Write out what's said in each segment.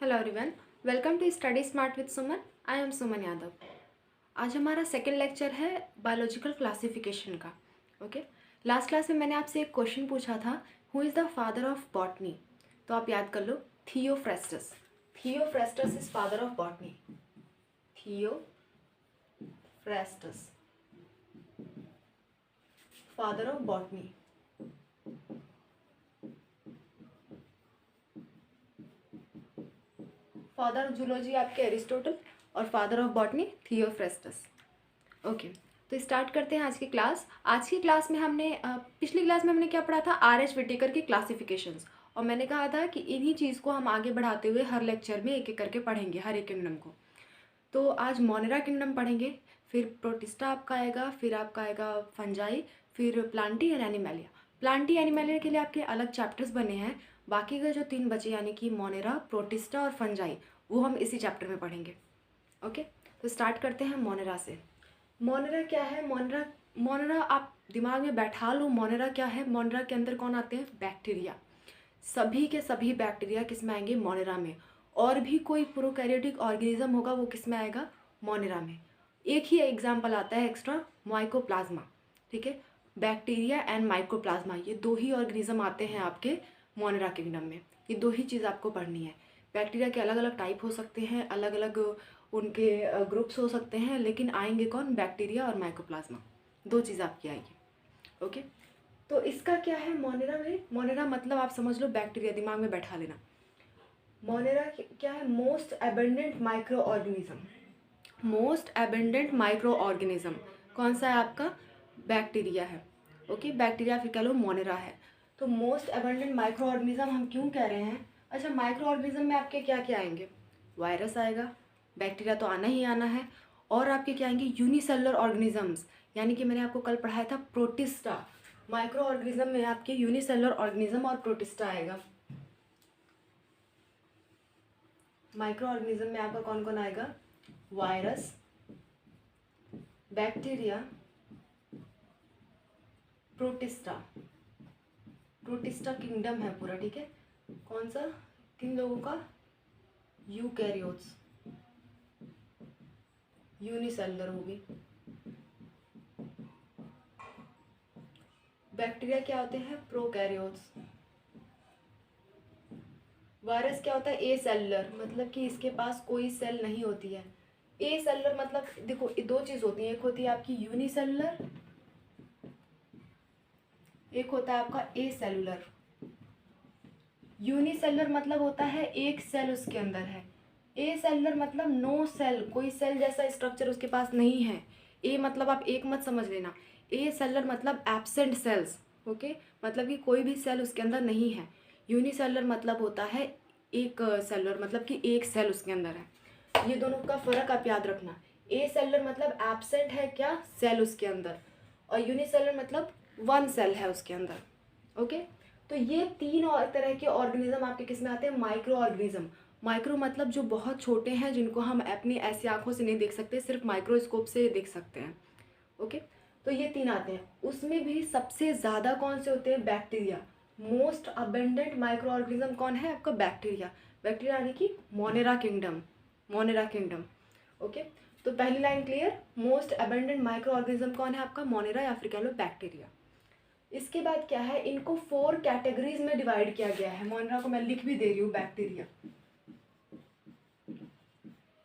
Hello everyone, welcome to study smart with Suman. I am Suman Yadav. आज हमारा second lecture है biological classification का। Okay, last class में मैंने आपसे एक क्वेश्चन पूछा था, who is the father of botany. तो आप याद कर लो, Theophrastus. Theophrastus is father of botany. Theophrastus, father of botany. Father of zoology आपके एरिस्टोटल और father of botany Theophrastus. Okay, तो स्टार्ट करते हैं आज की क्लास। आज की क्लास में हमने पिछली क्लास में हमने क्या पढ़ा था, आर.एच. व्हिटेकर की क्लासिफिकेशंस। और मैंने कहा था कि इन्हीं चीज़ को हम आगे बढ़ाते हुए हर लेक्चर में एक एक करके पढ़ेंगे, हर एक किंगडम को। तो आज मोनेरा किंगडम पढ़ेंगे, फिर प्रोटिस्टा आपका आएगा, फिर आपका आएगा फंजाई, फिर प्लांटी एंड एनिमैलिया। प्लांटी एनिमैलिया के लिए आपके अलग चैप्टर्स बने हैं। बाकी के जो 3 बचे यानी कि मोनेरा, प्रोटिस्टा और फंजाई, वो हम इसी चैप्टर में पढ़ेंगे। ओके, तो स्टार्ट करते हैं मोनेरा से। मोनेरा क्या है? मोनेरा आप दिमाग में बैठा लो। मोनेरा क्या है? मोनेरा के अंदर कौन आते हैं? बैक्टीरिया। सभी के सभी बैक्टीरिया किस में आएंगे? मोनेरा में। और भी कोई प्रोकैरियोटिक ऑर्गेनिज्म होगा वो किस में आएगा? मोनेरा में। एक ही एग्जाम्पल आता है एक्स्ट्रा, माइकोप्लाज्मा। ठीक है, बैक्टीरिया एंड माइकोप्लाज्मा, ये 2 ही ऑर्गेनिज्म आते हैं आपके मोनेरा किंगडम में। ये 2 ही चीज़ आपको पढ़नी है। बैक्टीरिया के अलग अलग टाइप हो सकते हैं, अलग अलग उनके ग्रुप्स हो सकते हैं, लेकिन आएंगे कौन? बैक्टीरिया और माइकोप्लाज्मा, 2 चीज़ आपकी आएगी। ओके, तो इसका क्या है मोनेरा में? मोनेरा मतलब आप समझ लो बैक्टीरिया, दिमाग में बैठा लेना। मोनेरा क्या है? Most abundant micro organism. Most abundant micro organism कौन सा है आपका? बैक्टीरिया है। ओके, बैक्टीरिया फिर कह लो मोनेरा है। तो मोस्ट एबंडेंट माइक्रो ऑर्गेनिज्म हम क्यों कह रहे हैं? अच्छा, माइक्रो ऑर्गेनिज्म में आपके क्या क्या आएंगे? वायरस आएगा, बैक्टीरिया तो आना ही आना है। और आपके क्या आएंगे? यूनिसेलुलर ऑर्गेनिजम्स, यानी कि मैंने आपको कल पढ़ाया था प्रोटिस्टा। माइक्रो ऑर्गेनिज्म में आपके यूनिसेलुलर ऑर्गेनिज्म और प्रोटिस्टा आएगा। माइक्रो ऑर्गेनिज्म में आपका कौन कौन आएगा? Virus, bacteria, protista. Protista kingdom है पूरा। ठीक है, कौन सा? किन लोगों का? यूकैरियोट्स, यूनिसेलुलर होगी। बैक्टीरिया क्या होते हैं? प्रोकैरियोट्स। वायरस क्या होता है? ए सेलुलर, मतलब कि इसके पास कोई सेल नहीं होती है। ए सेलुलर मतलब देखो 2 चीज होती है, एक होती है आपकी यूनिसेलुलर, एक होता है आपका ए सेलुलर। यूनिसेलुलर मतलब होता है एक सेल उसके अंदर है। ए सेलुलर मतलब नो सेल, कोई सेल जैसा स्ट्रक्चर उसके पास नहीं है। ए मतलब आप एक मत समझ लेना, ए सेलुलर मतलब एब्सेंट सेल्स। ओके, मतलब कि कोई भी सेल उसके अंदर नहीं है। यूनिसेलुलर मतलब होता है एक सेलुलर, मतलब कि एक सेल उसके अंदर है। ये दोनों का फर्क आप याद रखना। ए सेलुलर मतलब एब्सेंट है क्या? सेल उसके अंदर। और यूनिसेलुलर मतलब 1 सेल है उसके अंदर। ओके, तो ये 3 और तरह के ऑर्गेनिज्म आपके किस में आते हैं? Micro organism. माइक्रो मतलब जो बहुत छोटे हैं, जिनको हम अपनी ऐसी आंखों से नहीं देख सकते, सिर्फ माइक्रोस्कोप से देख सकते हैं। ओके, तो ये 3 आते हैं। उसमें भी सबसे ज़्यादा कौन से होते हैं? Bacteria. Most abundant micro organism कौन है आपका? बैक्टीरिया। बैक्टीरिया यानी कि monera kingdom. Monera kingdom. Okay, तो पहली line clear? Most abundant micro organism कौन है आपका? मोनेरा, या फिर कह लो बैक्टीरिया। इसके बाद क्या है? इनको 4 कैटेगरीज में डिवाइड किया गया है। मोनेरा को मैं लिख भी दे रही हूँ, बैक्टीरिया।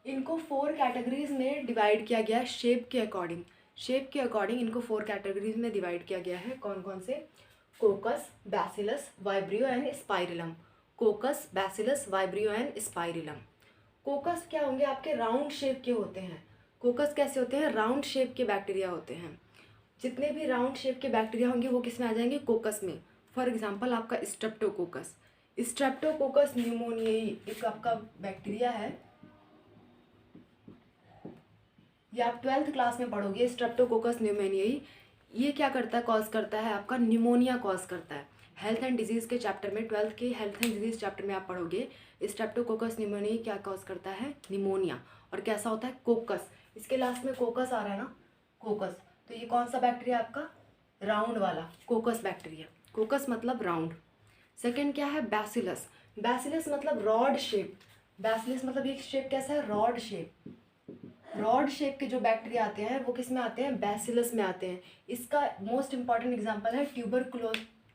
इनको 4 कैटेगरीज में डिवाइड किया गया है शेप के अकॉर्डिंग। शेप के अकॉर्डिंग इनको 4 कैटेगरीज में डिवाइड किया गया है। कौन कौन से? कोकस, bacillus, vibrio and spirillum. कोकस, bacillus, vibrio and spirillum. कोकस क्या होंगे? आपके राउंड शेप के होते हैं। कोकस कैसे होते हैं? राउंड शेप के बैक्टीरिया होते हैं। जितने भी राउंड शेप के बैक्टीरिया होंगे वो किस में आ जाएंगे? कोकस में। फॉर एग्जांपल आपका स्ट्रेप्टोकोकस। स्ट्रेप्टोकोकस न्यूमोनियाई एक आपका बैक्टीरिया है, ये आप 12th क्लास में पढ़ोगे। स्ट्रेप्टोकोकस न्यूमोनियाई ये क्या करता है? कॉज करता है आपका निमोनिया, कॉज करता है। हेल्थ एंड डिजीज़ के चैप्टर में, 12th के हेल्थ एंड डिजीज़ चैप्टर में आप पढ़ोगे स्ट्रेप्टोकोकस न्यूमोनियाई क्या कॉज करता है? निमोनिया। और कैसा होता है? कोकस। इसके लास्ट में कोकस आ रहा है ना, कोकस। तो ये कौन सा बैक्टीरिया आपका? राउंड वाला कोकस बैक्टीरिया। कोकस मतलब राउंड। सेकेंड क्या है? बैसिलस। बैसिलस मतलब रॉड शेप। बैसिलस मतलब ये शेप कैसा है, रॉड शेप। रॉड शेप के जो बैक्टीरिया आते हैं वो किस में आते हैं, बैसिलस में आते हैं। इसका मोस्ट इंपॉर्टेंट एग्जांपल है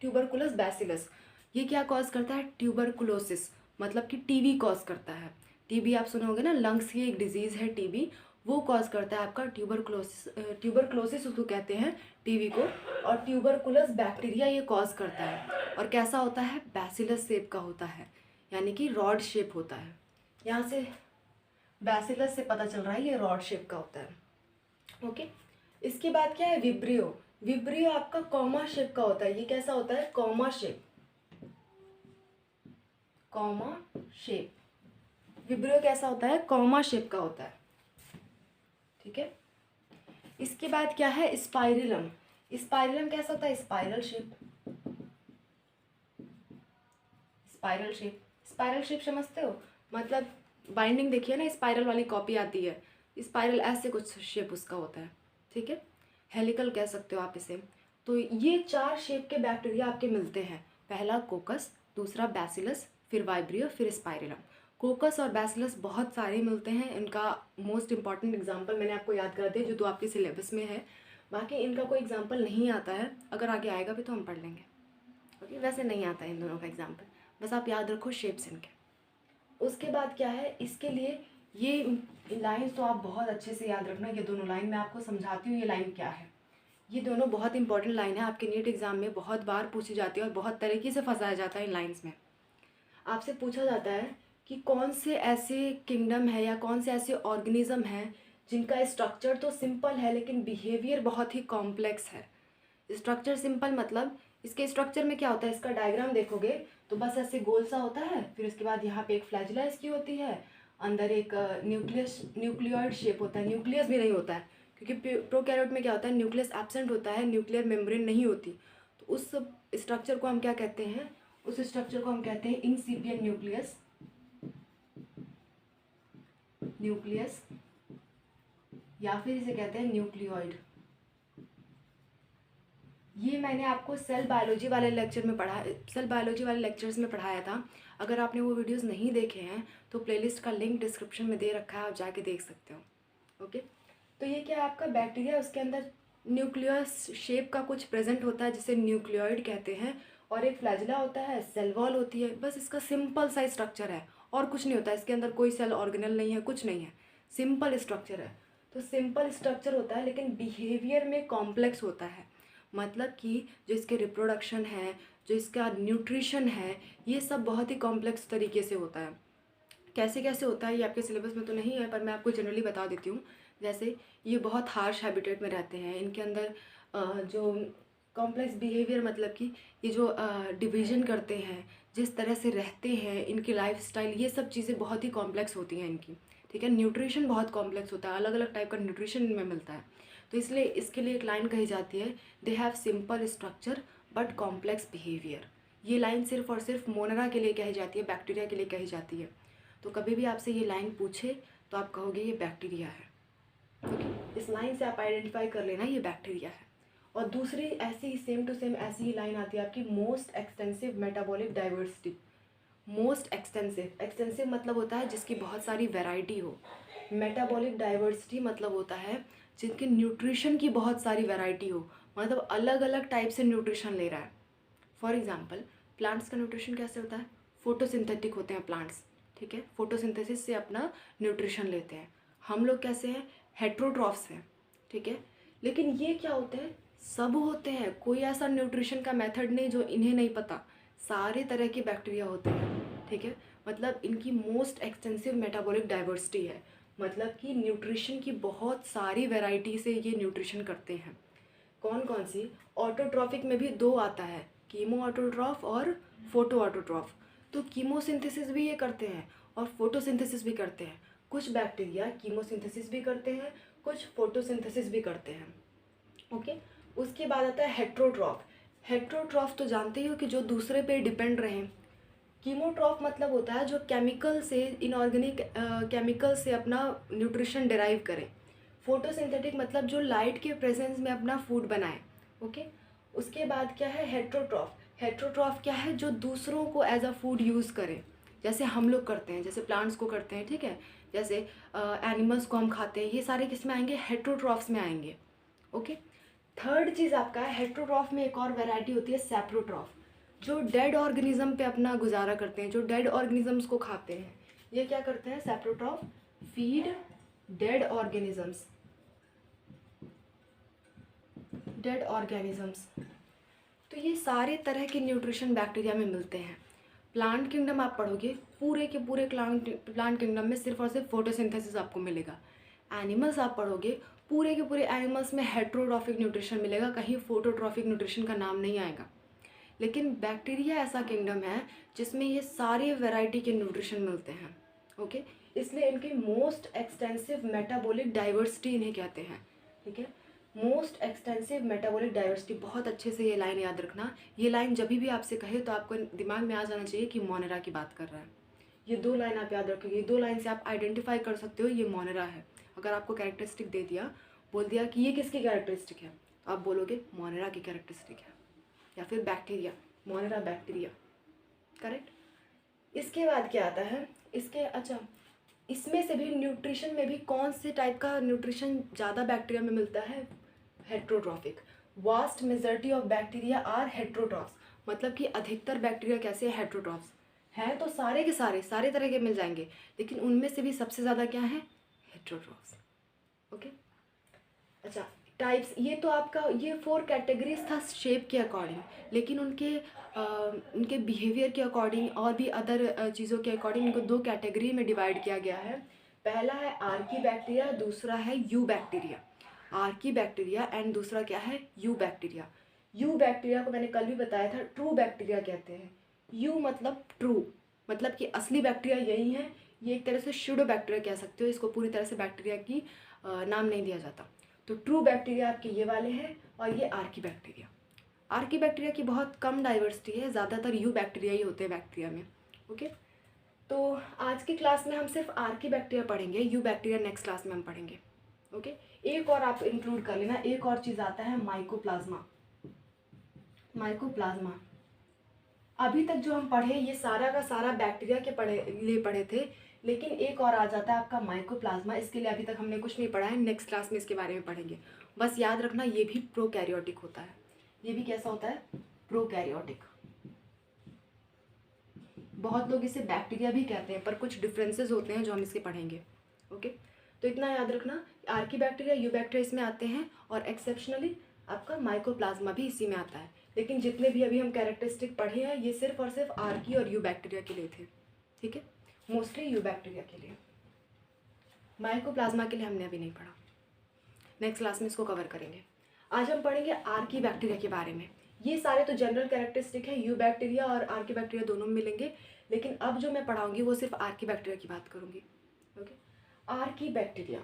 ट्यूबरकुलस बैसिलस। ये क्या कॉज करता है, ट्यूबरकुलोसिस, मतलब कि टीबी कॉज करता है। टीबी आप सुने होंगे ना, लंग्स की एक डिजीज़ है टीबी, वो कॉज करता है आपका ट्यूबरकुलोसिस उसको कहते हैं टीबी को। और ट्यूबरकुलस बैक्टीरिया ये कॉज करता है, और कैसा होता है, बैसिलस शेप का होता है, यानी कि रॉड शेप होता है। यहाँ से बैसिलस से पता चल रहा है ये रॉड शेप का होता है। ओके, इसके बाद क्या है, विब्रियो। विब्रियो आपका कॉमा शेप का होता है। ये कैसा होता है, comma shape, comma shape. Vibrio कैसा होता है, कॉमा शेप का होता है। ठीक है, इसके बाद क्या है, स्पाइरलम। स्पाइरलम कैसा होता है, spiral shape. Spiral shape, spiral shape समझते हो, मतलब बाइंडिंग देखिए ना, स्पाइरल वाली कॉपी आती है, स्पाइरल ऐसे कुछ शेप उसका होता है। ठीक है, हेलिकल कह सकते हो आप इसे। तो ये 4 शेप के बैक्टीरिया आपके मिलते हैं। पहला कोकस, दूसरा बैसिलस, फिर वाइब्रियो, फिर स्पाइरलम। कोकस और बैसिलस बहुत सारे मिलते हैं। इनका मोस्ट इंपॉर्टेंट एग्जाम्पल मैंने आपको याद करा दिया, जो तो आपके सिलेबस में है। बाकी इनका कोई एग्जाम्पल नहीं आता है, अगर आगे आएगा भी तो हम पढ़ लेंगे। ओके, वैसे नहीं आता है इन दोनों का एग्जाम्पल, बस आप याद रखो शेप्स इनके। उसके बाद क्या है, इसके लिए ये लाइन्स तो आप बहुत अच्छे से याद रखना। ये दोनों लाइन मैं आपको समझाती हूँ, ये लाइन क्या है। ये दोनों बहुत इंपॉर्टेंट लाइन है, आपके नीट एग्जाम में बहुत बार पूछी जाती है और बहुत तरीके से फंसाया जाता है इन लाइन्स में। आपसे पूछा जाता है कि कौन से ऐसे किंगडम है या कौन से ऐसे ऑर्गेनिज्म हैं जिनका स्ट्रक्चर तो सिंपल है लेकिन बिहेवियर बहुत ही कॉम्प्लेक्स है। स्ट्रक्चर सिंपल मतलब इसके स्ट्रक्चर में क्या होता है, इसका डायग्राम देखोगे तो बस ऐसे गोल सा होता है, फिर उसके बाद यहाँ पे एक फ्लैजिला इसकी होती है, अंदर एक न्यूक्लियॉइड शेप होता है। न्यूक्लियस भी नहीं होता है, क्योंकि प्रोकैरियोट में क्या होता है, न्यूक्लियस एब्सेंट होता है, न्यूक्लियर मेम्ब्रेन नहीं होती। तो उस स्ट्रक्चर को हम क्या कहते हैं, उस स्ट्रक्चर को हम कहते हैं इंसिपिएंट न्यूक्लियस। न्यूक्लियस या फिर इसे कहते हैं न्यूक्लियॉइड। ये मैंने आपको सेल बायोलॉजी वाले लेक्चर में पढ़ा, सेल बायोलॉजी वाले लेक्चर्स में पढ़ाया था। अगर आपने वो वीडियोस नहीं देखे हैं तो प्लेलिस्ट का लिंक डिस्क्रिप्शन में दे रखा है, आप जाके देख सकते हो। ओके, तो ये क्या है आपका बैक्टीरिया, उसके अंदर न्यूक्लियस शेप का कुछ प्रेजेंट होता है जिसे न्यूक्लियॉइड कहते हैं, और एक फ्लैजिला होता है, सेल वॉल होती है। बस इसका सिंपल सा स्ट्रक्चर है और कुछ नहीं होता है, इसके अंदर कोई सेल ऑर्गेनल नहीं है, कुछ नहीं है, सिंपल स्ट्रक्चर है। तो सिंपल स्ट्रक्चर होता है लेकिन बिहेवियर में कॉम्प्लेक्स होता है, मतलब कि जो इसके रिप्रोडक्शन है, जो इसका न्यूट्रिशन है, ये सब बहुत ही कॉम्प्लेक्स तरीके से होता है। कैसे कैसे होता है ये आपके सिलेबस में तो नहीं है, पर मैं आपको जनरली बता देती हूँ। जैसे ये बहुत हार्श हैबिटेट में रहते हैं, इनके अंदर जो कॉम्प्लेक्स बिहेवियर मतलब कि ये जो डिवीज़न करते हैं, जिस तरह से रहते हैं, इनकी लाइफस्टाइल, ये सब चीज़ें बहुत ही कॉम्प्लेक्स होती हैं इनकी। ठीक है, न्यूट्रिशन बहुत कॉम्प्लेक्स होता है, अलग अलग टाइप का न्यूट्रिशन इनमें मिलता है। तो इसलिए इसके लिए एक लाइन कही जाती है, they have simple structure but complex behaviour. ये लाइन सिर्फ और सिर्फ मोनरा के लिए कही जाती है, बैक्टीरिया के लिए कही जाती है। तो कभी भी आपसे ये लाइन पूछे तो आप कहोगे ये बैक्टीरिया है। ओके, इस लाइन से आप आइडेंटिफाई कर लेना ये बैक्टीरिया है। और दूसरी ऐसी ही सेम टू सेम ऐसी ही लाइन आती है आपकी, most extensive metabolic diversity. Most extensive, extensive मतलब होता है जिसकी बहुत सारी वैरायटी हो। मेटाबॉलिक डाइवर्सिटी मतलब होता है जिनके न्यूट्रिशन की बहुत सारी वैरायटी हो, मतलब अलग अलग टाइप से न्यूट्रिशन ले रहा है। फॉर एग्जांपल, प्लांट्स का न्यूट्रिशन कैसे होता है, फोटोसिंथेटिक होते हैं प्लांट्स। ठीक है, फोटोसिंथेसिस से अपना न्यूट्रिशन लेते हैं। हम लोग कैसे हैं, हेट्रोट्रॉफ्स हैं। ठीक है, लेकिन ये क्या होते हैं, सब होते हैं, कोई ऐसा न्यूट्रिशन का मेथड नहीं जो इन्हें नहीं पता, सारे तरह के बैक्टीरिया होते हैं। ठीक है, मतलब इनकी मोस्ट एक्सटेंसिव मेटाबॉलिक डाइवर्सिटी है, मतलब कि न्यूट्रिशन की बहुत सारी वैरायटी से ये न्यूट्रिशन करते हैं। कौन कौन सी, ऑटोट्रॉफिक में भी 2 आता है, कीमो ऑटोट्रॉफ और फोटो ऑटोट्रॉफ। तो कीमोसिंथेसिस भी ये करते हैं और फोटोसिंथेसिस भी करते हैं। कुछ बैक्टीरिया कीमोसिंथेसिस भी करते हैं, कुछ फोटोसिंथेसिस भी करते हैं। ओके, उसके बाद आता है हेट्रोट्रॉफ। हेट्रोट्रॉफ तो जानते ही हो कि जो दूसरे पे डिपेंड रहें। कीमोट्रॉफ मतलब होता है जो केमिकल से, इनऑर्गेनिक केमिकल से अपना न्यूट्रिशन डिराइव करे। फोटोसिंथेटिक मतलब जो लाइट के प्रेजेंस में अपना फूड बनाए। ओके, उसके बाद क्या है हेट्रोट्रॉफ। हेट्रोट्रॉफ क्या है, जो दूसरों को एज अ फूड यूज़ करे, जैसे हम लोग करते हैं, जैसे प्लांट्स को करते हैं, ठीक है, जैसे एनिमल्स को हम खाते हैं, ये सारे किस में आएंगे, हेट्रोट्रॉफ्स में आएंगे। ओके। थर्ड चीज़ आपका है हेट्रोट्रॉफ में एक और वैरायटी होती है सैप्रोट्रॉफ, जो डेड ऑर्गेनिज्म पे अपना गुजारा करते हैं, जो डेड ऑर्गेनिजम्स को खाते हैं, ये क्या करते हैं, saprotroph feed dead organisms, dead organisms. तो ये सारे तरह के न्यूट्रिशन बैक्टीरिया में मिलते हैं। प्लांट किंगडम आप पढ़ोगे, पूरे के पूरे प्लांट किंगडम में सिर्फ और सिर्फ फोटोसिंथेसिस आपको मिलेगा। एनिमल्स आप पढ़ोगे, पूरे के पूरे एनिमल्स में हेट्रोट्रॉफिक न्यूट्रिशन मिलेगा, कहीं फोटोट्रॉफिक न्यूट्रिशन का नाम नहीं आएगा। लेकिन बैक्टीरिया ऐसा किंगडम है जिसमें ये सारे वैरायटी के न्यूट्रिशन मिलते हैं। ओके, इसलिए इनकी मोस्ट एक्सटेंसिव मेटाबॉलिक डाइवर्सिटी इन्हें कहते हैं। ठीक है, मोस्ट एक्सटेंसिव मेटाबॉलिक डाइवर्सिटी, बहुत अच्छे से ये लाइन याद रखना। ये लाइन जब भी आपसे कहे तो आपको दिमाग में आ जाना चाहिए कि मोनेरा की बात कर रहा है। ये दो लाइन आप याद रखोगे, ये दो लाइन से आप आइडेंटिफाई कर सकते हो ये मोनेरा है। अगर आपको कैरेक्टरिस्टिक दे दिया, बोल दिया कि ये किसकी कैरेक्टरिस्टिक है, तो आप बोलोगे मोनेरा की कैरेक्टरिस्टिक है, या फिर बैक्टीरिया, मोनेरा बैक्टीरिया, करेक्ट। इसके बाद क्या आता है, अच्छा इसमें से भी न्यूट्रिशन में भी कौन से टाइप का न्यूट्रिशन ज़्यादा बैक्टीरिया में मिलता है, heterotrophic. Vast majority of bacteria are heterotrophs, मतलब कि अधिकतर बैक्टीरिया कैसे है, हेट्रोट्रॉफ्स हैं। तो सारे के सारे तरह के मिल जाएंगे, लेकिन उनमें से भी सबसे ज़्यादा क्या है, हेट्रोट्रॉफ्स। ओके, अच्छा टाइप्स, ये तो आपका ये 4 कैटेगरीज था शेप के अकॉर्डिंग, लेकिन उनके बिहेवियर के अकॉर्डिंग और भी अदर चीज़ों के अकॉर्डिंग इनको 2 कैटेगरी में डिवाइड किया गया है। पहला है आर्की बैक्टीरिया, दूसरा है you bacteria. Archie bacteria and दूसरा क्या है, यू बैक्टीरिया। यू बैक्टीरिया को मैंने कल भी बताया था ट्रू बैक्टीरिया कहते हैं। यू मतलब ट्रू, मतलब कि असली बैक्टीरिया यही है। ये एक तरह से शूडो बैक्टीरिया कह सकते हो, इसको पूरी तरह से बैक्टीरिया की नाम नहीं दिया जाता। तो ट्रू बैक्टीरिया आपके ये वाले हैं, और ये आर्की बैक्टीरिया। आर्की बैक्टीरिया की बहुत कम डाइवर्सिटी है, ज़्यादातर यू बैक्टीरिया ही होते हैं बैक्टीरिया में। ओके, तो आज की क्लास में हम सिर्फ आर्की बैक्टीरिया पढ़ेंगे, यू बैक्टीरिया नेक्स्ट क्लास में हम पढ़ेंगे। ओके, एक और आप इंक्लूड कर लेना, एक और चीज़ आता है माइकोप्लाज्मा। माइकोप्लाज्मा अभी तक जो हम पढ़े ये सारा का सारा बैक्टीरिया के पढ़े थे, लेकिन एक और आ जाता है आपका माइकोप्लाज्मा। इसके लिए अभी तक हमने कुछ नहीं पढ़ा है, नेक्स्ट क्लास में इसके बारे में पढ़ेंगे। बस याद रखना ये भी प्रोकैरियोटिक होता है। ये भी कैसा होता है, प्रोकैरियोटिक। बहुत लोग इसे बैक्टीरिया भी कहते हैं, पर कुछ डिफरेंसेस होते हैं जो हम इसके पढ़ेंगे। ओके, तो इतना याद रखना, आर्की बैक्टीरिया, यू बैक्टीरिया इसमें आते हैं, और एक्सेप्शनली आपका माइकोप्लाज्मा भी इसी में आता है। लेकिन जितने भी अभी हम कैरेक्टरिस्टिक पढ़े हैं ये सिर्फ और सिर्फ आर्की और यू बैक्टीरिया के लिए थे। ठीक है, मोस्टली यू बैक्टीरिया के लिए, माइकोप्लाज्मा के लिए हमने अभी नहीं पढ़ा। नेक्स्ट क्लास में इसको कवर करेंगे। आज हम पढ़ेंगे आर्की बैक्टीरिया के बारे में। ये सारे तो जनरल कैरेक्टरिस्टिक है, यू बैक्टीरिया और आर्की बैक्टीरिया दोनों में मिलेंगे, लेकिन अब जो मैं पढ़ाऊंगी वो सिर्फ आर्की बैक्टीरिया की बात करूंगी। Okay, Archie bacteria,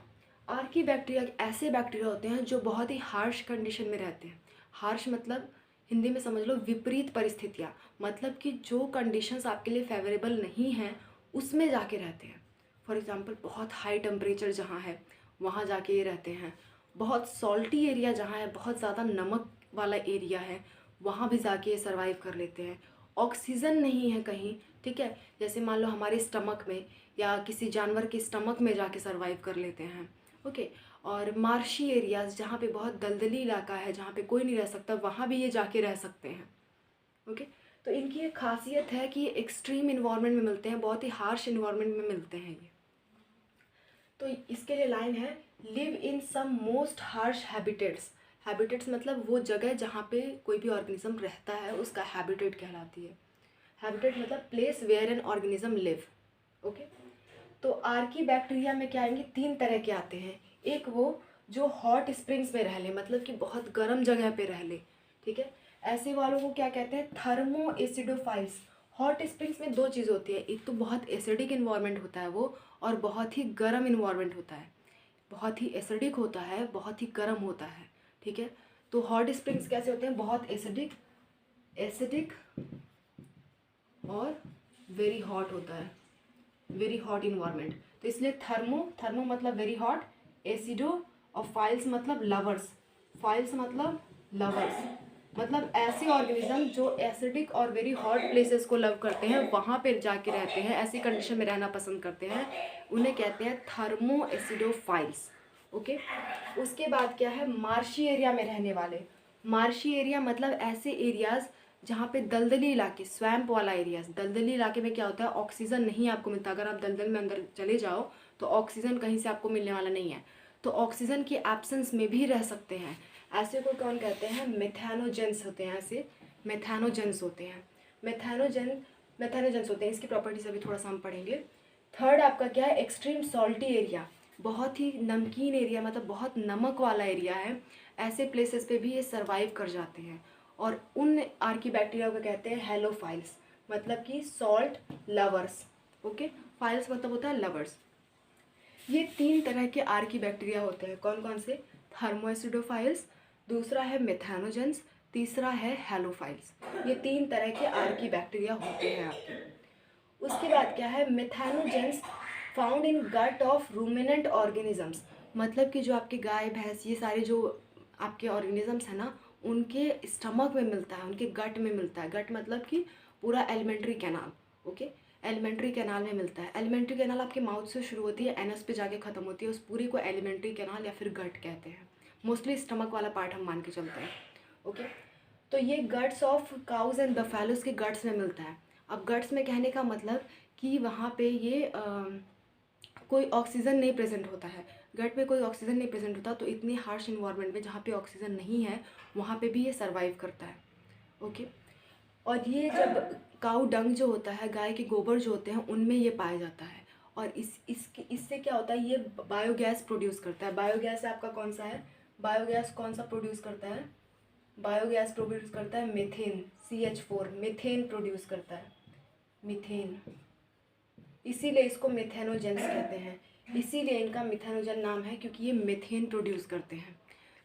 Archie bacteria ऐसे बैक्टीरिया होते हैं जो बहुत ही हार्श कंडीशन में रहते हैं। हार्श मतलब हिंदी में समझ लो विपरीत परिस्थितियाँ, मतलब कि जो कंडीशंस आपके लिए फेवरेबल नहीं हैं उसमें जाके रहते हैं। फॉर एग्जांपल बहुत हाई टेम्परेचर जहाँ है वहाँ जाके ये रहते हैं। बहुत सॉल्टी एरिया जहाँ है, बहुत ज़्यादा नमक वाला एरिया है, वहाँ भी जाके ये सर्वाइव कर लेते हैं। ऑक्सीजन नहीं है कहीं, ठीक है, जैसे मान लो हमारे स्टमक में या किसी जानवर के स्टमक में जाके सर्वाइव कर लेते हैं। ओके, और मार्शी एरियाज़ जहाँ पे बहुत दलदली इलाका है, जहाँ पे कोई नहीं रह सकता, वहाँ भी ये जाके रह सकते हैं। ओके, तो इनकी एक खासियत है कि ये एक्सट्रीम इन्वायरमेंट में मिलते हैं, बहुत ही हार्श इन्वायरमेंट में मिलते हैं ये। तो इसके लिए लाइन है, live in some most harsh habitats. Habitats मतलब वो जगह जहाँ पे कोई भी ऑर्गेनिज्म रहता है उसका हैबिटेट कहलाती है। हैबिटेट मतलब place where an organism live. Okay, तो आर्की बैक्टीरिया में क्या आएंगे, 3 तरह के आते हैं। एक वो जो हॉट स्प्रिंग्स में रह ले, मतलब कि बहुत गर्म जगह पे रह ले, ठीक है, ऐसे वालों को क्या कहते हैं, थर्मो एसिडोफाइल्स। हॉट स्प्रिंग्स में 2 चीज़ होती है, एक तो बहुत एसिडिक इन्वायरमेंट होता है वो, और बहुत ही गर्म इन्वायरमेंट होता है। बहुत ही एसिडिक होता है, बहुत ही गर्म होता है। ठीक है, तो हॉट स्प्रिंग्स कैसे होते हैं, बहुत एसिडिक और वेरी हॉट होता है, वेरी हॉट इन्वायरमेंट। तो इसलिए थर्मो मतलब वेरी हॉट, एसिडो और फाइल्स मतलब लवर्स, फाइल्स मतलब लवर्स। मतलब ऐसे ऑर्गेनिज्म जो एसिडिक और वेरी हॉट प्लेसेस को लव करते हैं, वहाँ पे जाके रहते हैं, ऐसी कंडीशन में रहना पसंद करते हैं, उन्हें कहते हैं थर्मो एसिडोफाइल्स। ओके, उसके बाद क्या है, मार्शी एरिया में रहने वाले। मार्शी एरिया मतलब ऐसे एरियाज़ जहाँ पे दलदली इलाके, स्वैम्प वाला एरियाज। दलदली इलाके में क्या होता है, ऑक्सीजन नहीं आपको मिलता। अगर आप दलदल में अंदर चले जाओ तो ऑक्सीजन कहीं से आपको मिलने वाला नहीं है, तो ऑक्सीजन की एब्सेंस में भी रह सकते हैं। ऐसे को कौन कहते हैं, मेथैनोजेंस होते हैं। ऐसे मेथैनोजेंस होते हैं, मेथैनोजेंस होते हैं। इसकी प्रॉपर्टीज अभी थोड़ा सा हम पढ़ेंगे। थर्ड आपका क्या है, एक्सट्रीम सॉल्टी एरिया, बहुत ही नमकीन एरिया, मतलब बहुत नमक वाला एरिया है। ऐसे प्लेसेस पे भी ये सर्वाइव कर जाते हैं। और उन आर्कीबैक्टीरिया को कहते हैं हेलोफाइल्स, मतलब कि सॉल्ट लवर्स। ओके, फाइल्स मतलब होता है लवर्स। ये 3 तरह के आर्कीबैक्टीरिया होते हैं। कौन कौन से, थर्मोएसिडोफाइल्स, दूसरा है मेथैनोजेंस, तीसरा है हेलोफाइल्स। ये 3 तरह के आर्कीबैक्टीरिया होते हैं आपके। उसके बाद क्या है, methanogens found in gut of ruminant organisms, मतलब कि जो आपके गाय भैंस ये सारे जो आपके ऑर्गेनिजम्स हैं ना, उनके स्टमक में मिलता है, उनके गट में मिलता है। गट मतलब कि पूरा alimentary canal. Okay, alimentary canal में मिलता है। एलिमेंट्री कैनाल आपके माउथ से शुरू होती है, एनस पे जाके ख़त्म होती है, उस पूरे को एलिमेंट्री कैनाल या फिर गट कहते हैं। मोस्टली स्टमक वाला पार्ट हम मान के चलते हैं। ओके, तो ये guts of cows and buffaloes के गट्स में मिलता है। अब गट्स में कहने का मतलब कि वहाँ पे ये कोई ऑक्सीजन नहीं प्रेजेंट होता है। गट में कोई ऑक्सीजन नहीं प्रेजेंट होता, तो इतनी हार्श इन्वायरमेंट में जहाँ पे ऑक्सीजन नहीं है वहाँ पे भी ये सर्वाइव करता है। ओके, और ये जब काऊ डंग जो होता है, गाय के गोबर जो होते हैं, उनमें ये पाया जाता है। और इससे क्या होता है, ये बायोगैस प्रोड्यूस करता है। बायोगैस आपका कौन सा है, बायोगैस कौन सा प्रोड्यूस करता है, बायोगैस प्रोड्यूस करता है मीथेन, CH4 मीथेन प्रोड्यूस करता है, मीथेन। इसीलिए इसको मिथेनोजेंस कहते हैं। इसीलिए इनका मिथेनोजन नाम है, क्योंकि ये मीथेन प्रोड्यूस करते हैं।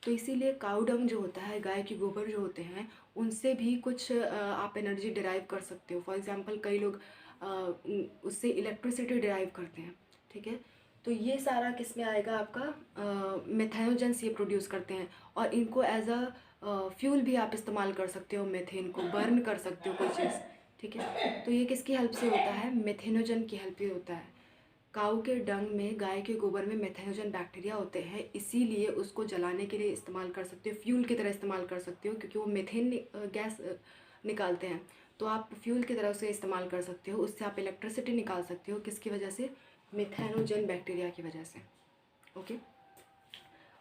तो इसीलिए काऊ डंग जो होता है, गाय के गोबर जो होते हैं, उनसे भी कुछ आप एनर्जी डिराइव कर सकते हो। फॉर एग्जांपल कई लोग उससे इलेक्ट्रिसिटी डिराइव करते हैं। ठीक है, तो ये सारा किस में आएगा, आपका मिथेनोजेंस ये प्रोड्यूस करते हैं। और इनको एज अ फ्यूल भी आप इस्तेमाल कर सकते हो, मीथेन को बर्न कर सकते हो कोई चीज़। ठीक है, तो ये किसकी हेल्प से होता है, मेथेनोजन की हेल्प से होता है। काऊ के डंग में, गाय के गोबर में मेथेनोजन बैक्टीरिया होते हैं, इसीलिए उसको जलाने के लिए इस्तेमाल कर सकते हो, फ्यूल की तरह इस्तेमाल कर सकते हो, क्योंकि वो मीथेन गैस निकालते हैं। तो आप फ्यूल की तरह उसे इस्तेमाल कर सकते हो, उससे आप इलेक्ट्रिसिटी निकाल सकते हो। किसकी वजह से, मेथेनोजन बैक्टीरिया की वजह से। ओके,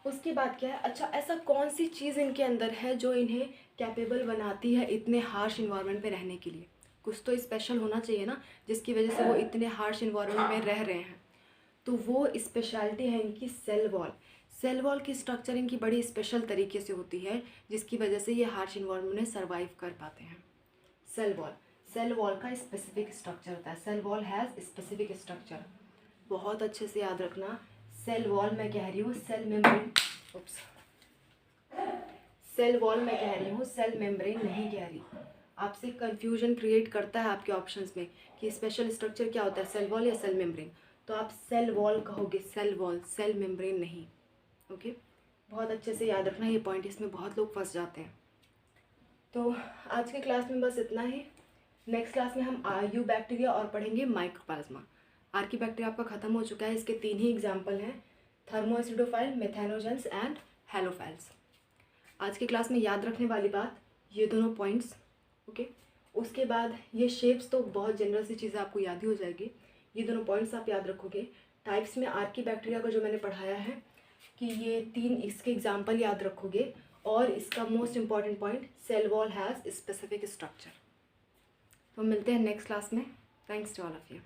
उसके बाद क्या है, अच्छा ऐसा कौन सी चीज़ इनके अंदर है जो इन्हें कैपेबल बनाती है इतने हार्श इन्वायरमेंट में रहने के लिए। कुछ तो स्पेशल होना चाहिए ना, जिसकी वजह से वो इतने हार्श इन्वायरमेंट में रह रहे हैं। तो वो स्पेशलिटी है इनकी सेल वॉल। सेल वॉल की स्ट्रक्चर इनकी बड़ी स्पेशल तरीके से होती है, जिसकी वजह से ये हार्श इन्वायरमेंट में सर्वाइव कर पाते हैं। सेल वॉल का स्पेसिफिक स्ट्रक्चर होता है। Cell wall has specific structure, बहुत अच्छे से याद रखना। सेल वॉल मैं कह रही हूँ, सेल मेम्ब्रेन, उप्स, सेल वॉल मैं कह रही हूँ, सेल मेम्ब्रेन नहीं कह रही। आपसे कंफ्यूजन क्रिएट करता है आपके ऑप्शंस में कि स्पेशल स्ट्रक्चर क्या होता है, सेल वॉल या सेल मेम्ब्रेन। तो आप सेल वॉल कहोगे, सेल वॉल, सेल मेम्ब्रेन नहीं। ओके, बहुत अच्छे से याद रखना ये पॉइंट, इसमें बहुत लोग फंस जाते हैं। तो आज की क्लास में बस इतना ही। नेक्स्ट क्लास में हम आयु बैक्टीरिया और पढ़ेंगे माइकोप्लाज्मा। आर्की बैक्टीरिया आपका खत्म हो चुका है, इसके 3 ही एग्जाम्पल हैं, थर्मोएसिडोफाइल, मेथेनोजेंस एंड हेलोफाइल्स। आज की क्लास में याद रखने वाली बात ये दोनों पॉइंट्स। ओके, उसके बाद ये शेप्स तो बहुत जनरल सी चीज़ें आपको याद ही हो जाएगी, ये दोनों पॉइंट्स आप याद रखोगे। टाइप्स में आर्की बैक्टीरिया का जो मैंने पढ़ाया है कि ये 3 इसके एग्जाम्पल याद रखोगे, और इसका most important point, cell wall has specific structure. तो मिलते हैं नेक्स्ट क्लास में। Thanks to all of you.